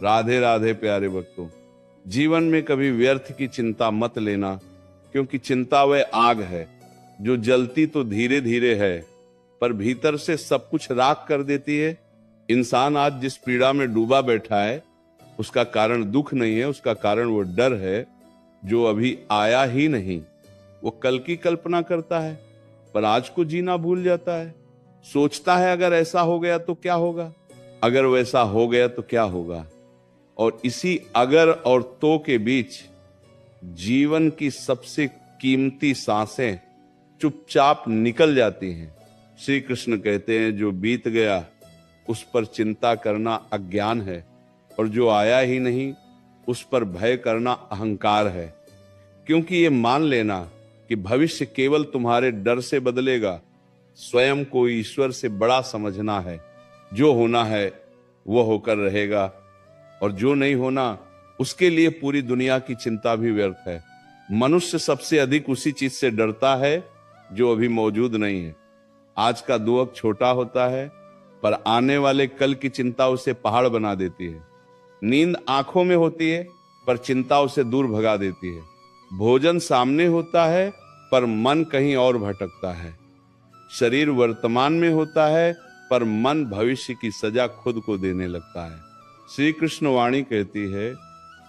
राधे राधे प्यारे भक्तों। जीवन में कभी व्यर्थ की चिंता मत लेना, क्योंकि चिंता वह आग है जो जलती तो धीरे धीरे है पर भीतर से सब कुछ राख कर देती है। इंसान आज जिस पीड़ा में डूबा बैठा है उसका कारण दुख नहीं है, उसका कारण वो डर है जो अभी आया ही नहीं। वो कल की कल्पना करता है पर आज को जीना भूल जाता है। सोचता है अगर ऐसा हो गया तो क्या होगा, अगर वैसा हो गया तो क्या होगा। और इसी अगर और तो के बीच जीवन की सबसे कीमती सांसें चुपचाप निकल जाती हैं। श्री कृष्ण कहते हैं जो बीत गया उस पर चिंता करना अज्ञान है, और जो आया ही नहीं उस पर भय करना अहंकार है। क्योंकि ये मान लेना कि भविष्य केवल तुम्हारे डर से बदलेगा, स्वयं को ईश्वर से बड़ा समझना है। जो होना है वो होकर रहेगा, और जो नहीं होना उसके लिए पूरी दुनिया की चिंता भी व्यर्थ है। मनुष्य सबसे अधिक उसी चीज से डरता है जो अभी मौजूद नहीं है। आज का दुख छोटा होता है पर आने वाले कल की चिंता उसे पहाड़ बना देती है। नींद आंखों में होती है पर चिंता उसे दूर भगा देती है। भोजन सामने होता है पर मन कहीं और भटकता है। शरीर वर्तमान में होता है पर मन भविष्य की सजा खुद को देने लगता है। श्री कृष्ण वाणी कहती है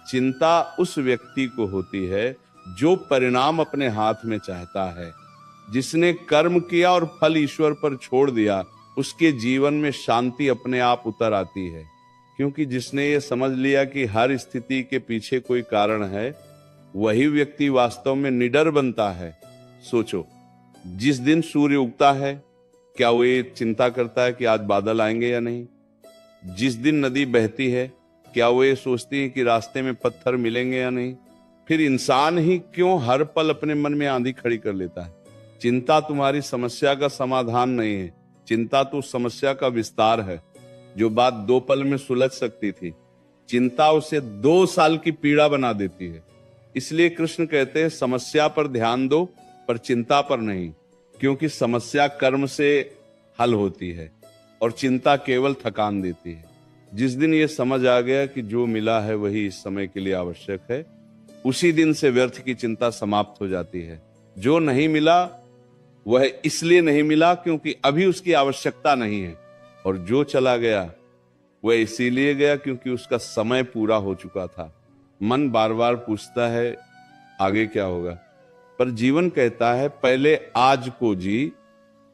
चिंता उस व्यक्ति को होती है जो परिणाम अपने हाथ में चाहता है। जिसने कर्म किया और फल ईश्वर पर छोड़ दिया उसके जीवन में शांति अपने आप उतर आती है। क्योंकि जिसने ये समझ लिया कि हर स्थिति के पीछे कोई कारण है, वही व्यक्ति वास्तव में निडर बनता है। सोचो, जिस दिन सूर्य उगता है क्या वो ये चिंता करता है कि आज बादल आएंगे या नहीं? जिस दिन नदी बहती है क्या वो ये सोचती है कि रास्ते में पत्थर मिलेंगे या नहीं? फिर इंसान ही क्यों हर पल अपने मन में आंधी खड़ी कर लेता है? चिंता तुम्हारी समस्या का समाधान नहीं है, चिंता तो समस्या का विस्तार है। जो बात 2 पल में सुलझ सकती थी, चिंता उसे 2 साल की पीड़ा बना देती है। इसलिए कृष्ण कहते हैं समस्या पर ध्यान दो पर चिंता पर नहीं, क्योंकि समस्या कर्म से हल होती है और चिंता केवल थकान देती है। जिस दिन ये समझ आ गया कि जो मिला है वही इस समय के लिए आवश्यक है, उसी दिन से व्यर्थ की चिंता समाप्त हो जाती है। जो नहीं मिला वह इसलिए नहीं मिला क्योंकि अभी उसकी आवश्यकता नहीं है, और जो चला गया वह इसीलिए गया क्योंकि उसका समय पूरा हो चुका था। मन बार बार पूछता है आगे क्या होगा, पर जीवन कहता है पहले आज को जी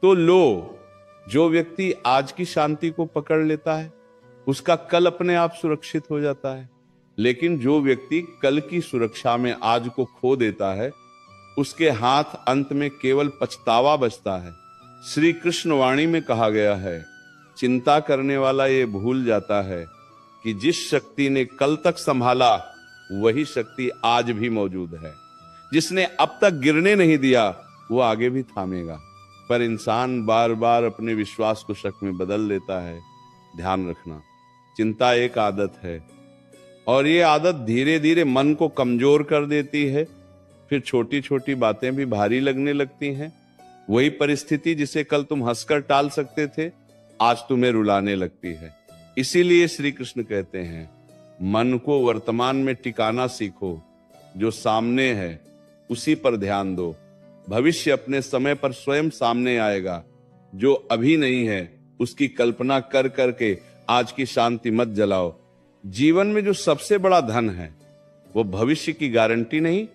तो लो। जो व्यक्ति आज की शांति को पकड़ लेता है उसका कल अपने आप सुरक्षित हो जाता है। लेकिन जो व्यक्ति कल की सुरक्षा में आज को खो देता है उसके हाथ अंत में केवल पछतावा बचता है। श्री कृष्ण वाणी में कहा गया है चिंता करने वाला ये भूल जाता है कि जिस शक्ति ने कल तक संभाला वही शक्ति आज भी मौजूद है। जिसने अब तक गिरने नहीं दिया वो आगे भी थामेगा। पर इंसान बार बार अपने विश्वास को शक में बदल लेता है। ध्यान रखना, चिंता एक आदत है और ये आदत धीरे धीरे मन को कमजोर कर देती है। फिर छोटी छोटी बातें भी भारी लगने लगती हैं। वही परिस्थिति जिसे कल तुम हंसकर टाल सकते थे आज तुम्हें रुलाने लगती है। इसीलिए श्री कृष्ण कहते हैं मन को वर्तमान में टिकाना सीखो। जो सामने है उसी पर ध्यान दो। भविष्य अपने समय पर स्वयं सामने आएगा। जो अभी नहीं है उसकी कल्पना कर करके आज की शांति मत जलाओ। जीवन में जो सबसे बड़ा धन है वो भविष्य की गारंटी नहीं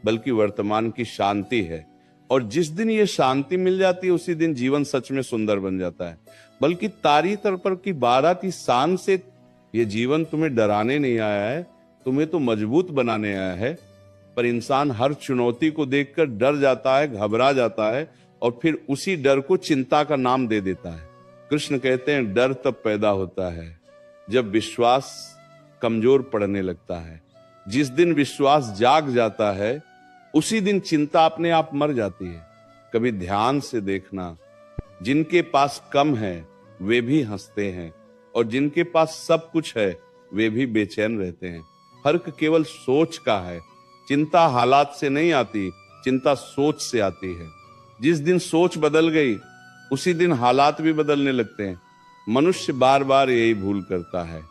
बल्कि वर्तमान की शांति है। और जिस दिन ये शांति मिल जाती है उसी दिन जीवन सच में सुंदर बन जाता है। बल्कि तारी तरपर की 12 की शान से ये जीवन तुम्हें डराने नहीं आया है, तुम्हें तो मजबूत बनाने आया है। पर इंसान हर चुनौती को देखकर डर जाता है, घबरा जाता है और फिर उसी डर को चिंता का नाम दे देता है। कृष्ण कहते हैं डर तब पैदा होता है जब विश्वास कमजोर पड़ने लगता है। जिस दिन विश्वास जाग जाता है उसी दिन चिंता अपने आप मर जाती है। कभी ध्यान से देखना, जिनके पास कम है वे भी हंसते हैं और जिनके पास सब कुछ है वे भी बेचैन रहते हैं। फर्क केवल सोच का है। चिंता हालात से नहीं आती, चिंता सोच से आती है। जिस दिन सोच बदल गई उसी दिन हालात भी बदलने लगते हैं। मनुष्य बार बार यही भूल करता है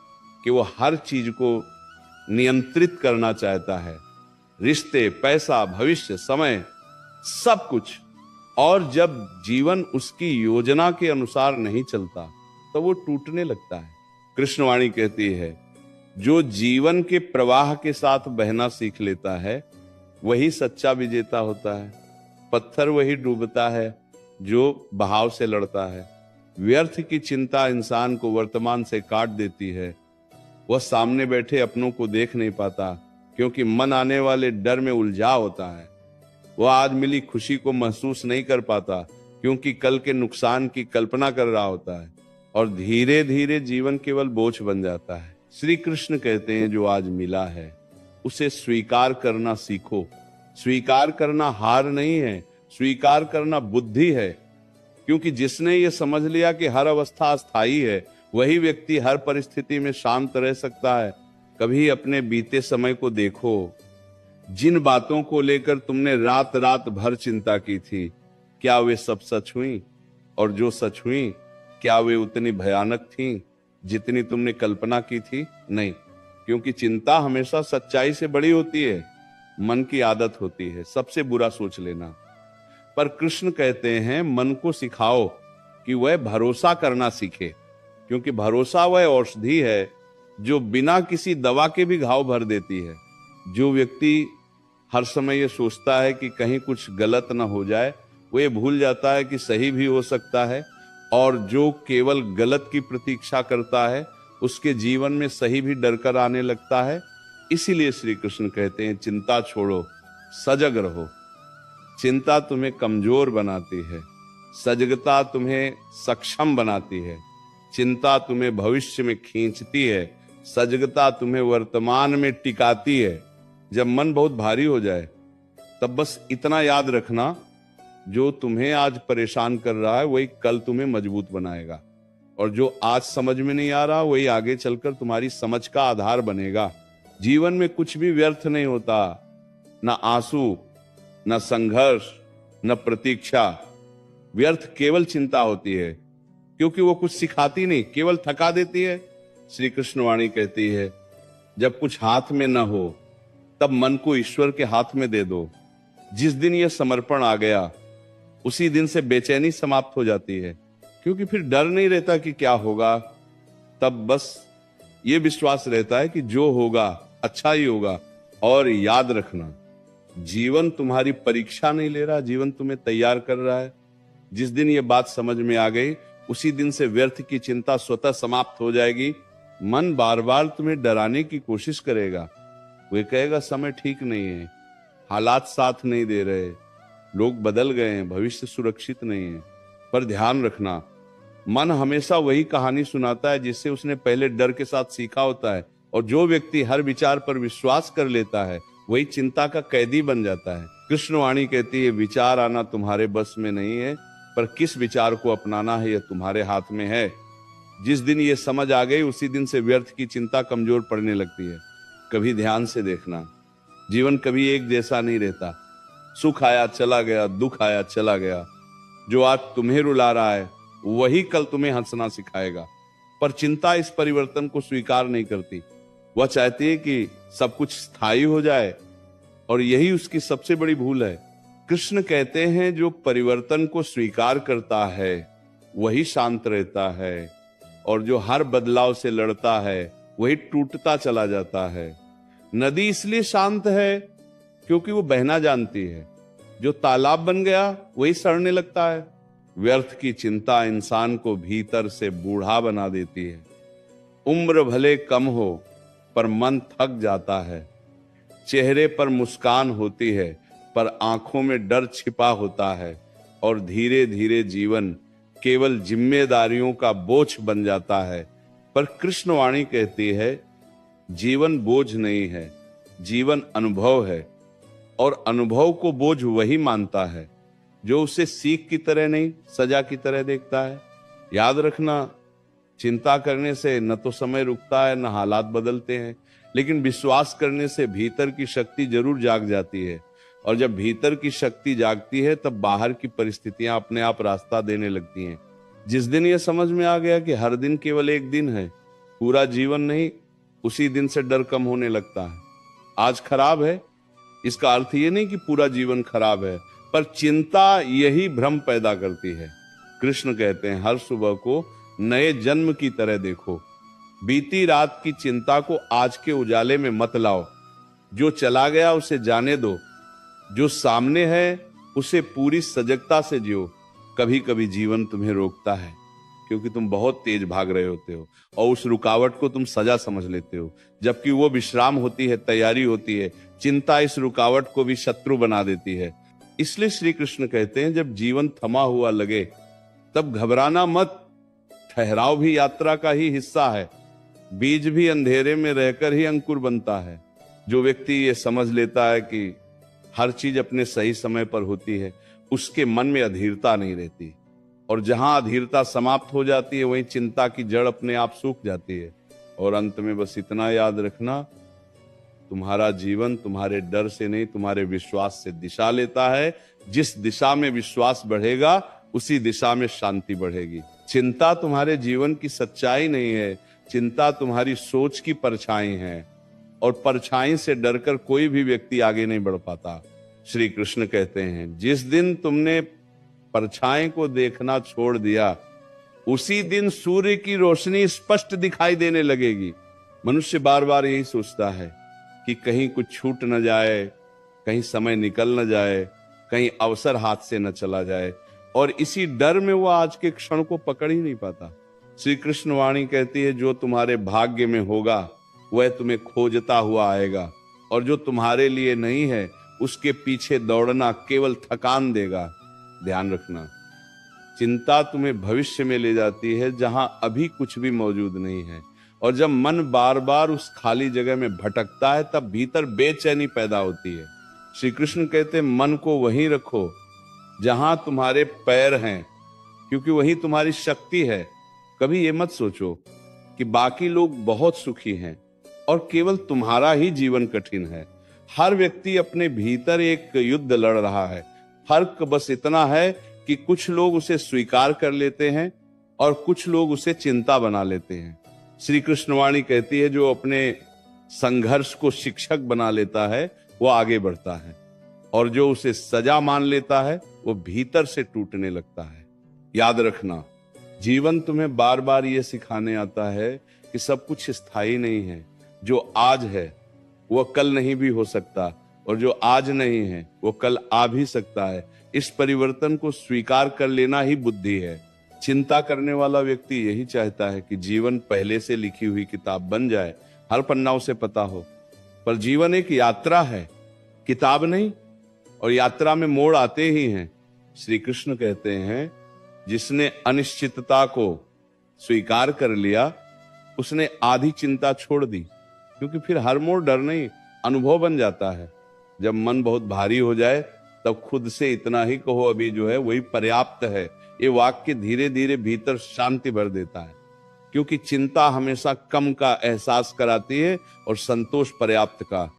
कि वो हर चीज को नियंत्रित करना चाहता है, रिश्ते, पैसा, भविष्य, समय, सब कुछ। और जब जीवन उसकी योजना के अनुसार नहीं चलता तो वो टूटने लगता है। कृष्णवाणी कहती है, जो जीवन के प्रवाह के साथ बहना सीख लेता है वही सच्चा विजेता होता है। पत्थर वही डूबता है जो बहाव से लड़ता है। व्यर्थ की चिंता इंसान को वर्तमान से काट देती है। वह सामने बैठे अपनों को देख नहीं पाता, क्योंकि मन आने वाले डर में उलझा होता है। वह आज मिली खुशी को महसूस नहीं कर पाता, क्योंकि कल के नुकसान की कल्पना कर रहा होता है। और धीरे धीरे जीवन केवल बोझ बन जाता है। श्री कृष्ण कहते हैं, जो आज मिला है उसे स्वीकार करना सीखो। स्वीकार करना हार नहीं है, स्वीकार करना बुद्धि है। क्योंकि जिसने ये समझ लिया कि हर अवस्था अस्थायी है, वही व्यक्ति हर परिस्थिति में शांत रह सकता है। कभी अपने बीते समय को देखो। जिन बातों को लेकर तुमने रात रात भर चिंता की थी, क्या वे सब सच हुई? और जो सच हुई, क्या वे उतनी भयानक थीं जितनी तुमने कल्पना की थी? नहीं, क्योंकि चिंता हमेशा सच्चाई से बड़ी होती है। मन की आदत होती है सबसे बुरा सोच लेना। पर कृष्ण कहते हैं, मन को सिखाओ कि वह भरोसा करना सीखे, क्योंकि भरोसा वह औषधि है जो बिना किसी दवा के भी घाव भर देती है। जो व्यक्ति हर समय ये सोचता है कि कहीं कुछ गलत ना हो जाए, वो ये भूल जाता है कि सही भी हो सकता है। और जो केवल गलत की प्रतीक्षा करता है, उसके जीवन में सही भी डर कर आने लगता है। इसीलिए श्री कृष्ण कहते हैं, चिंता छोड़ो, सजग रहो। चिंता तुम्हें कमजोर बनाती है, सजगता तुम्हें सक्षम बनाती है। चिंता तुम्हें भविष्य में खींचती है, सजगता तुम्हें वर्तमान में टिकाती है। जब मन बहुत भारी हो जाए, तब बस इतना याद रखना, जो तुम्हें आज परेशान कर रहा है वही कल तुम्हें मजबूत बनाएगा। और जो आज समझ में नहीं आ रहा, वही आगे चलकर तुम्हारी समझ का आधार बनेगा। जीवन में कुछ भी व्यर्थ नहीं होता, ना आंसू, न संघर्ष, न प्रतीक्षा। व्यर्थ केवल चिंता होती है, क्योंकि वो कुछ सिखाती नहीं, केवल थका देती है। श्री कृष्ण वाणी कहती है, जब कुछ हाथ में न हो तब मन को ईश्वर के हाथ में दे दो। जिस दिन यह समर्पण आ गया, उसी दिन से बेचैनी समाप्त हो जाती है, क्योंकि फिर डर नहीं रहता कि क्या होगा। तब बस ये विश्वास रहता है कि जो होगा अच्छा ही होगा। और याद रखना, जीवन तुम्हारी परीक्षा नहीं ले रहा, जीवन तुम्हें तैयार कर रहा है। जिस दिन ये बात समझ में आ गई, उसी दिन से व्यर्थ की चिंता स्वतः समाप्त हो जाएगी। मन बार बार तुम्हें डराने की कोशिश करेगा। वे कहेगा समय ठीक नहीं है, हालात साथ नहीं दे रहे, लोग बदल गए हैं, भविष्य सुरक्षित नहीं है। पर ध्यान रखना, मन हमेशा वही कहानी सुनाता है जिससे उसने पहले डर के साथ सीखा होता है। और जो व्यक्ति हर विचार पर विश्वास कर लेता है, वही चिंता का कैदी बन जाता है। कृष्णवाणी कहती है, विचार आना तुम्हारे बस में नहीं है, पर किस विचार को अपनाना है यह तुम्हारे हाथ में है। जिस दिन ये समझ आ गई, उसी दिन से व्यर्थ की चिंता कमजोर पड़ने लगती है। कभी ध्यान से देखना, जीवन कभी एक जैसा नहीं रहता। सुख आया चला गया, दुख आया चला गया। जो आज तुम्हें रुला रहा है, वही कल तुम्हें हंसना सिखाएगा। पर चिंता इस परिवर्तन को स्वीकार नहीं करती। वह चाहती है कि सब कुछ स्थायी हो जाए, और यही उसकी सबसे बड़ी भूल है। कृष्ण कहते हैं, जो परिवर्तन को स्वीकार करता है वही शांत रहता है, और जो हर बदलाव से लड़ता है वही टूटता चला जाता है। नदी इसलिए शांत है क्योंकि वो बहना जानती है। जो तालाब बन गया वही सड़ने लगता है। व्यर्थ की चिंता इंसान को भीतर से बूढ़ा बना देती है। उम्र भले कम हो, पर मन थक जाता है। चेहरे पर मुस्कान होती है, पर आंखों में डर छिपा होता है। और धीरे धीरे जीवन केवल जिम्मेदारियों का बोझ बन जाता है। पर कृष्णवाणी कहती है, जीवन बोझ नहीं है, जीवन अनुभव है। और अनुभव को बोझ वही मानता है जो उसे सीख की तरह नहीं, सजा की तरह देखता है। याद रखना, चिंता करने से न तो समय रुकता है, न हालात बदलते हैं, लेकिन विश्वास करने से भीतर की शक्ति जरूर जाग जाती है। और जब भीतर की शक्ति जागती है, तब बाहर की परिस्थितियां अपने आप रास्ता देने लगती हैं। जिस दिन यह समझ में आ गया कि हर दिन केवल एक दिन है, पूरा जीवन नहीं, उसी दिन से डर कम होने लगता है। आज खराब है, इसका अर्थ ये नहीं कि पूरा जीवन खराब है, पर चिंता यही भ्रम पैदा करती है। कृष्ण कहते हैं हर सुबह को नए जन्म की तरह देखो। बीती रात की चिंता को आज के उजाले में मत लाओ। जो चला गया उसे जाने दो, जो सामने है उसे पूरी सजगता से जियो। कभी कभी जीवन तुम्हें रोकता है क्योंकि तुम बहुत तेज भाग रहे होते हो और उस रुकावट को तुम सजा समझ लेते हो, जबकि वो विश्राम होती है, तैयारी होती है। चिंता इस रुकावट को भी शत्रु बना देती है। इसलिए श्री कृष्ण कहते हैं जब जीवन थमा हुआ लगे तब घबराना मत। ठहराव भी यात्रा का ही हिस्सा है। बीज भी अंधेरे में रहकर ही अंकुर बनता है। जो व्यक्ति ये समझ लेता है कि हर चीज अपने सही समय पर होती है, उसके मन में अधीरता नहीं रहती, और जहां अधीरता समाप्त हो जाती है वहीं चिंता की जड़ अपने आप सूख जाती है। और अंत में बस इतना याद रखना, तुम्हारा जीवन तुम्हारे डर से नहीं, तुम्हारे विश्वास से दिशा लेता है। जिस दिशा में विश्वास बढ़ेगा उसी दिशा में शांति बढ़ेगी। चिंता तुम्हारे जीवन की सच्चाई नहीं है, चिंता तुम्हारी सोच की परछाई है, और परछाई से डरकर कोई भी व्यक्ति आगे नहीं बढ़ पाता। श्री कृष्ण कहते हैं जिस दिन तुमने परछाई को देखना छोड़ दिया उसी दिन सूर्य की रोशनी स्पष्ट दिखाई देने लगेगी। मनुष्य बार बार यही सोचता है कि कहीं कुछ छूट न जाए, कहीं समय निकल न जाए, कहीं अवसर हाथ से न चला जाए, और इसी डर में वो आज के क्षण को पकड़ ही नहीं पाता। श्री कृष्ण वाणी कहती है जो तुम्हारे भाग्य में होगा वह तुम्हें खोजता हुआ आएगा, और जो तुम्हारे लिए नहीं है उसके पीछे दौड़ना केवल थकान देगा। ध्यान रखना, चिंता तुम्हें भविष्य में ले जाती है जहां अभी कुछ भी मौजूद नहीं है, और जब मन बार बार उस खाली जगह में भटकता है तब भीतर बेचैनी पैदा होती है। श्री कृष्ण कहते हैं मन को वहीं रखो जहां तुम्हारे पैर हैं, क्योंकि वहीं तुम्हारी शक्ति है। कभी ये मत सोचो कि बाकी लोग बहुत सुखी हैं और केवल तुम्हारा ही जीवन कठिन है। हर व्यक्ति अपने भीतर एक युद्ध लड़ रहा है। फर्क बस इतना है कि कुछ लोग उसे स्वीकार कर लेते हैं और कुछ लोग उसे चिंता बना लेते हैं। श्री कृष्णवाणी कहती है जो अपने संघर्ष को शिक्षक बना लेता है वो आगे बढ़ता है, और जो उसे सजा मान लेता है वो भीतर से टूटने लगता है। याद रखना, जीवन तुम्हें बार बार ये सिखाने आता है कि सब कुछ स्थायी नहीं है। जो आज है वह कल नहीं भी हो सकता, और जो आज नहीं है वो कल आ भी सकता है। इस परिवर्तन को स्वीकार कर लेना ही बुद्धि है। चिंता करने वाला व्यक्ति यही चाहता है कि जीवन पहले से लिखी हुई किताब बन जाए, हर पन्ना उसे पता हो। पर जीवन एक यात्रा है, किताब नहीं, और यात्रा में मोड़ आते ही हैं। श्री कृष्ण कहते हैं जिसने अनिश्चितता को स्वीकार कर लिया उसने आधी चिंता छोड़ दी, क्योंकि फिर हर मोड़ डर नहीं, अनुभव बन जाता है। जब मन बहुत भारी हो जाए तब खुद से इतना ही कहो अभी जो है वही पर्याप्त है। ये वाक्य धीरे धीरे भीतर शांति भर देता है, क्योंकि चिंता हमेशा कम का एहसास कराती है और संतोष पर्याप्त का।